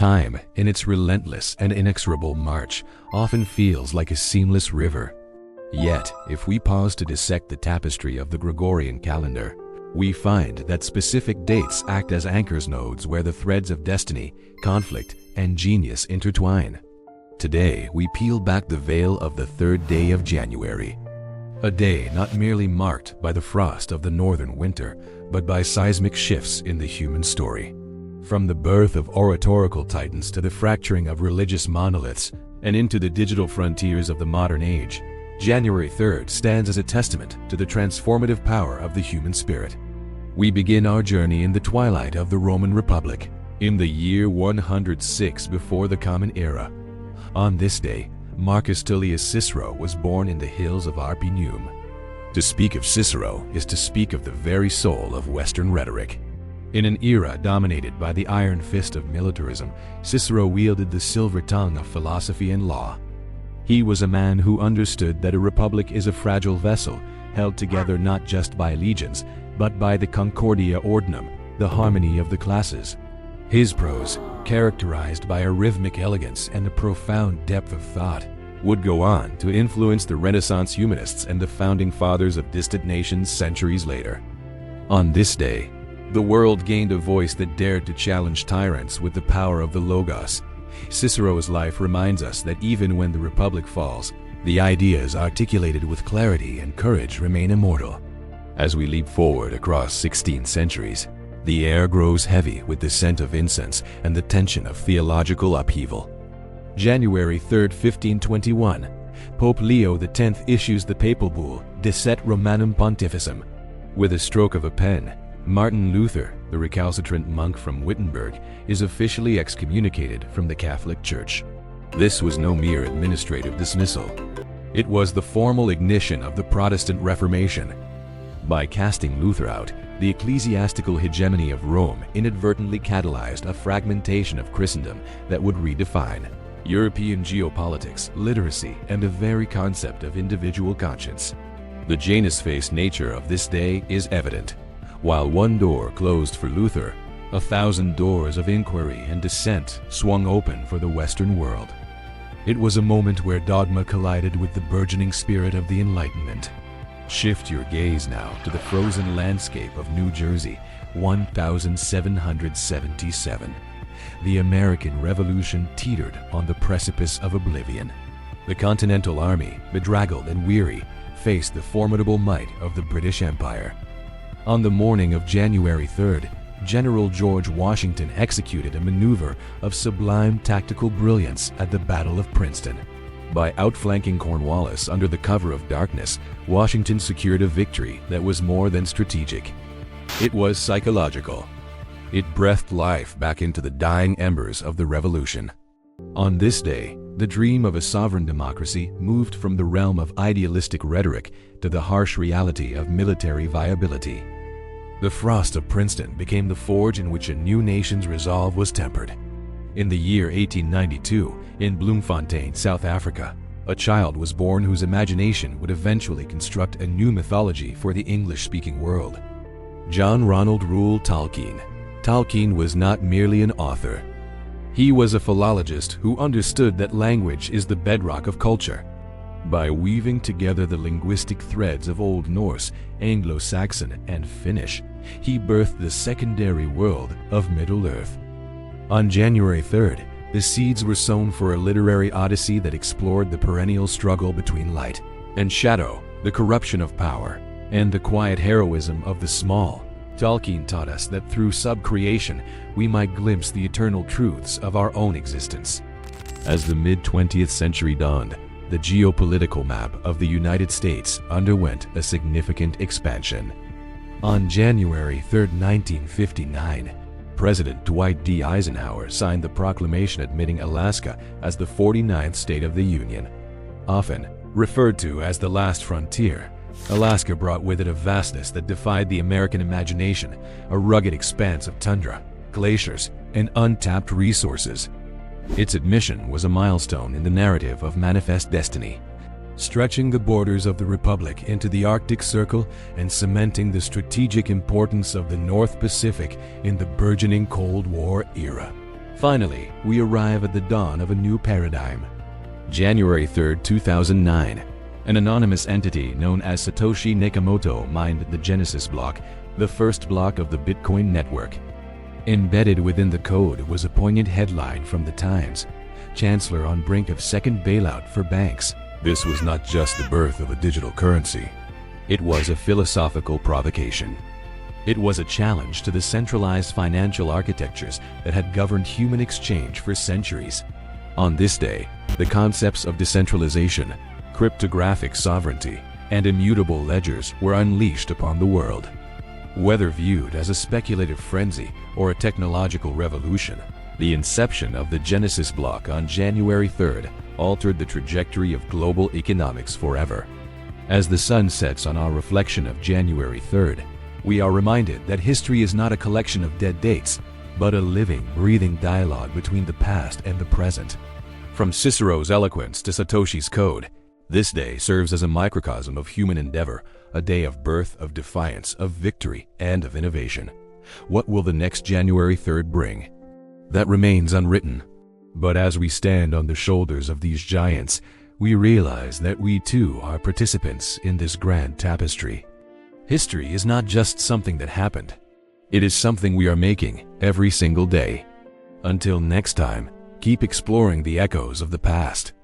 Time, in its relentless and inexorable march, often feels like a seamless river. Yet, if we pause to dissect the tapestry of the Gregorian calendar, we find that specific dates act as anchors nodes where the threads of destiny, conflict, and genius intertwine. Today, we peel back the veil of the third day of January. A day not merely marked by the frost of the northern winter, but by seismic shifts in the human story. From the birth of oratorical titans to the fracturing of religious monoliths and into the digital frontiers of the modern age, January 3rd stands as a testament to the transformative power of the human spirit. We begin our journey in the twilight of the Roman Republic, in the year 106 before the Common Era. On this day, Marcus Tullius Cicero was born in the hills of Arpinum. To speak of Cicero is to speak of the very soul of Western rhetoric. In an era dominated by the iron fist of militarism, Cicero wielded the silver tongue of philosophy and law. He was a man who understood that a republic is a fragile vessel, held together not just by legions, but by the concordia ordinum, the harmony of the classes. His prose, characterized by a rhythmic elegance and a profound depth of thought, would go on to influence the Renaissance humanists and the founding fathers of distant nations centuries later. On this day, the world gained a voice that dared to challenge tyrants with the power of the Logos. Cicero's life reminds us that even when the Republic falls, the ideas articulated with clarity and courage remain immortal. As we leap forward across 16 centuries, the air grows heavy with the scent of incense and the tension of theological upheaval. January 3, 1521, Pope Leo X issues the papal bull De Set Romanum Pontificem. With a stroke of a pen, Martin Luther, the recalcitrant monk from Wittenberg, is officially excommunicated from the Catholic Church. This was no mere administrative dismissal. It was the formal ignition of the Protestant Reformation. By casting Luther out, the ecclesiastical hegemony of Rome inadvertently catalyzed a fragmentation of Christendom that would redefine European geopolitics, literacy, and the very concept of individual conscience. The Janus-faced nature of this day is evident. While one door closed for Luther, 1,000 doors of inquiry and dissent swung open for the Western world. It was a moment where dogma collided with the burgeoning spirit of the Enlightenment. Shift your gaze now to the frozen landscape of New Jersey, 1777. The American Revolution teetered on the precipice of oblivion. The Continental Army, bedraggled and weary, faced the formidable might of the British Empire. On the morning of January 3rd, General George Washington executed a maneuver of sublime tactical brilliance at the Battle of Princeton. By outflanking Cornwallis under the cover of darkness, Washington secured a victory that was more than strategic. It was psychological. It breathed life back into the dying embers of the Revolution. On this day, the dream of a sovereign democracy moved from the realm of idealistic rhetoric to the harsh reality of military viability. The frost of Princeton became the forge in which a new nation's resolve was tempered. In the year 1892, in Bloemfontein, South Africa, a child was born whose imagination would eventually construct a new mythology for the English-speaking world. John Ronald Reuel Tolkien. Tolkien was not merely an author. He was a philologist who understood that language is the bedrock of culture. By weaving together the linguistic threads of Old Norse, Anglo-Saxon, and Finnish, he birthed the secondary world of Middle-earth. On January 3rd, the seeds were sown for a literary odyssey that explored the perennial struggle between light and shadow, the corruption of power, and the quiet heroism of the small. Tolkien taught us that through subcreation, we might glimpse the eternal truths of our own existence. As the mid-20th century dawned, the geopolitical map of the United States underwent a significant expansion. On January 3, 1959, President Dwight D. Eisenhower signed the proclamation admitting Alaska as the 49th state of the Union. Often referred to as the last frontier, Alaska brought with it a vastness that defied the American imagination, a rugged expanse of tundra, glaciers, and untapped resources. Its admission was a milestone in the narrative of manifest destiny, stretching the borders of the Republic into the Arctic Circle and cementing the strategic importance of the North Pacific in the burgeoning Cold War era. Finally, we arrive at the dawn of a new paradigm. January 3, 2009. An anonymous entity known as Satoshi Nakamoto mined the Genesis block, the first block of the Bitcoin network. Embedded within the code was a poignant headline from the Times: Chancellor on brink of second bailout for banks. This was not just the birth of a digital currency. It was a philosophical provocation. It was a challenge to the centralized financial architectures that had governed human exchange for centuries. On this day, the concepts of decentralization, cryptographic sovereignty, and immutable ledgers were unleashed upon the world. Whether viewed as a speculative frenzy or a technological revolution, the inception of the Genesis block on January 3rd altered the trajectory of global economics forever. As the sun sets on our reflection of January 3rd, we are reminded that history is not a collection of dead dates, but a living, breathing dialogue between the past and the present. From Cicero's eloquence to Satoshi's code, this day serves as a microcosm of human endeavor, a day of birth, of defiance, of victory, and of innovation. What will the next January 3rd bring? That remains unwritten. But as we stand on the shoulders of these giants, we realize that we too are participants in this grand tapestry. History is not just something that happened. It is something we are making every single day. Until next time, keep exploring the echoes of the past.